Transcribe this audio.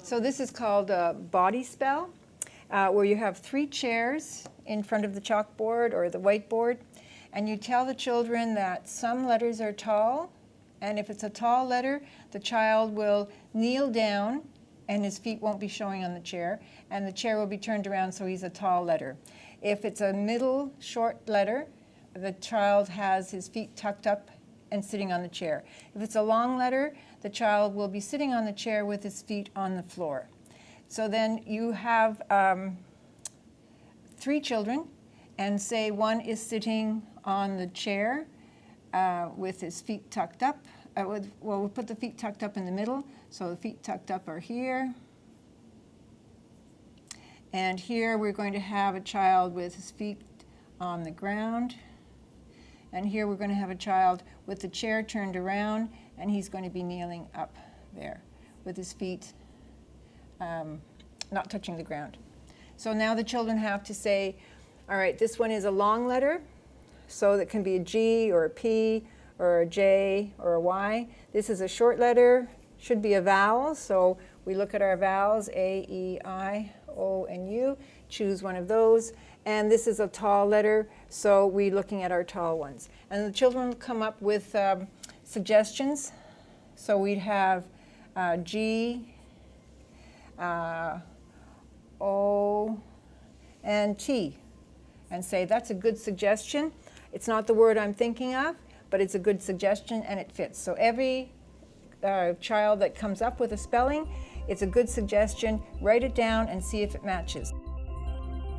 So this is called a body spell, where you have 3 chairs in front of the chalkboard or the whiteboard, and you tell the children that some letters are tall, and if it's a tall letter, the child will kneel down and his feet won't be showing on the chair, and the chair will be turned around so he's a tall letter. If it's a middle short letter, the child has his feet tucked up and sitting on the chair. If it's a long letter, the child will be sitting on the chair with his feet on the floor. So then you have 3 children, and say one is sitting on the chair with his feet tucked up. We'll put the feet tucked up in the middle. So the feet tucked up are here. And here we're going to have a child with his feet on the ground. And here we're going to have a child with the chair turned around, and he's going to be kneeling up there with his feet not touching the ground. So now the children have to say, all right, this one is a long letter, so that can be a G or a P or a J or a Y. This is a short letter, should be a vowel, so we look at our vowels, A, E, I, O, and U, choose one of those. And this is a tall letter, so we're looking at our tall ones. And the children come up with suggestions. So we'd have G, O, and T, and say, that's a good suggestion. It's not the word I'm thinking of, but it's a good suggestion and it fits. So every child that comes up with a spelling, it's a good suggestion, write it down and see if it matches.